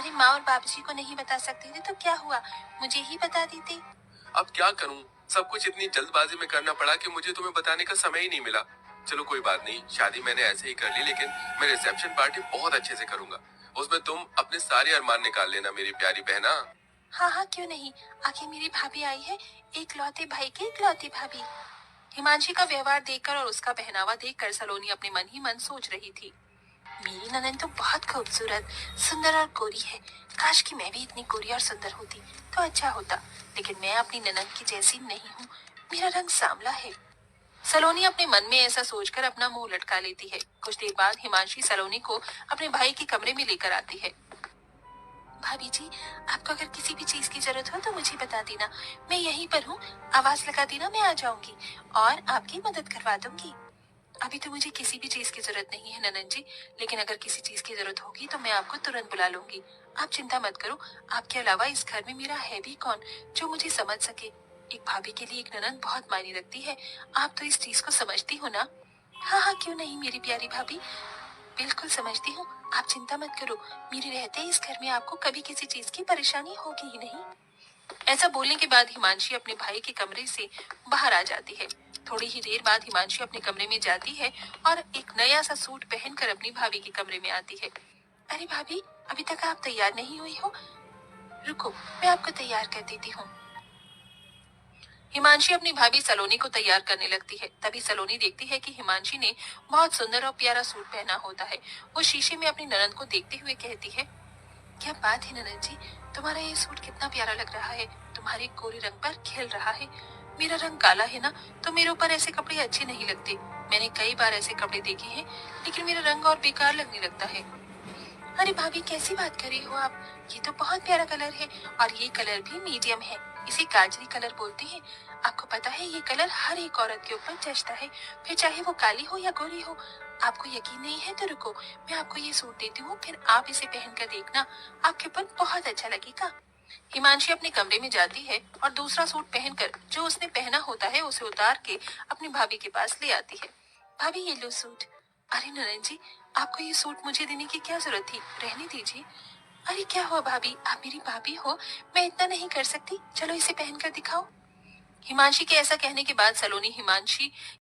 अरे माँ और बाबूजी को नहीं बता सकते थे तो क्या हुआ, मुझे ही बता देते। अब क्या करूं, सब कुछ इतनी जल्दबाजी में करना पड़ा कि मुझे तुम्हें बताने का समय ही नहीं मिला। चलो कोई बात नहीं, शादी मैंने ऐसे ही कर ली, लेकिन मैं रिसेप्शन पार्टी बहुत अच्छे से करूंगा। उसमें तुम अपने सारे अरमान निकाल लेना मेरी प्यारी बहना। हाँ हाँ क्यों नहीं, आखिर मेरी भाभी आई है, एक लौते भाई की इकलौती भाभी। हिमांशी का व्यवहार देखकर और उसका पहनावा देखकर सलोनी अपने मन ही मन सोच रही थी, मेरी ननद तो बहुत खूबसूरत, सुंदर और गोरी है। काश कि मैं भी इतनी गोरी और सुंदर होती तो अच्छा होता, लेकिन मैं अपनी ननद की जैसी नहीं हूँ, मेरा रंग सांवला है। सलोनी अपने मन में ऐसा सोचकर अपना मुंह लटका लेती है। कुछ देर बाद हिमांशी सलोनी को अपने भाई के कमरे में लेकर आती है। भाभी जी, आपको अगर किसी भी चीज की जरूरत हो तो मुझे बता देना, मैं यहीं पर हूँ, आवाज लगा देना, मैं आ जाऊंगी और आपकी मदद करवा दूंगी। अभी तो मुझे किसी भी चीज की जरूरत नहीं है ननन जी, लेकिन अगर किसी चीज की जरूरत होगी तो मैं आपको तुरंत बुला लूंगी। आप चिंता मत करो, आपके अलावा इस घर में मेरा है भी कौन जो मुझे समझ सके। एक भाभी के लिए एक ननन बहुत मायने रखती है, आप तो इस चीज को समझती हो ना। हाँ हाँ क्यों नहीं मेरी प्यारी भाभी, बिल्कुल समझती हूँ, आप चिंता मत करो, मेरे रहते इस घर में आपको कभी किसी चीज की परेशानी होगी ही नहीं। ऐसा बोलने के बाद हिमांशी अपने भाई के कमरे से बाहर आ जाती है। थोड़ी ही देर बाद हिमांशी अपने कमरे में जाती है और एक नया सा सूट पहनकर अपनी भाभी के कमरे में आती है। अरे भाभी, अभी तक आप तैयार नहीं हुई हो, रुको मैं आपको तैयार कर देती हूँ। हिमांशी अपनी भाभी सलोनी को तैयार करने लगती है। तभी सलोनी देखती है कि हिमांशी ने बहुत सुंदर और प्यारा सूट पहना होता है। वो शीशे में अपनी ननद को देखते हुए कहती है, क्या बात है ननद जी, तुम्हारा ये सूट कितना प्यारा लग रहा है, तुम्हारे गोरे रंग पर खिल रहा है। मेरा रंग काला है ना, तो मेरे ऊपर ऐसे कपड़े अच्छे नहीं लगते। मैंने कई बार ऐसे कपड़े देखे हैं, लेकिन मेरा रंग और बेकार लगने लगता है। अरे भाभी कैसी बात कर रही हो आप, ये तो बहुत प्यारा कलर है और ये कलर भी मीडियम है, इसे गाजरी कलर बोलते हैं। आपको पता है ये कलर हर एक औरत के ऊपर जचता है, फिर चाहे वो काली हो या गोरी हो। आपको यकीन नहीं है तो रुको, मैं आपको ये सूट देती हूँ, फिर आप इसे पहनकर देखना, आपके ऊपर बहुत अच्छा लगेगा। हिमांशी अपने कमरे में जाती है और दूसरा सूट पहनकर जो उसने पहना होता है उसे उतार के अपनी भाभी के पास ले आती है। भाभी ये लो सूट। अरे ननन जी, आपको ये सूट मुझे देने की क्या जरूरत थी, रहने दीजिए। अरे क्या हुआ भाभी, आप मेरी भाभी हो, मैं इतना नहीं कर सकती, चलो इसे पहनकर दिखाओ। हिमांशी के ऐसा कहने के बाद सलोनी हिमांशी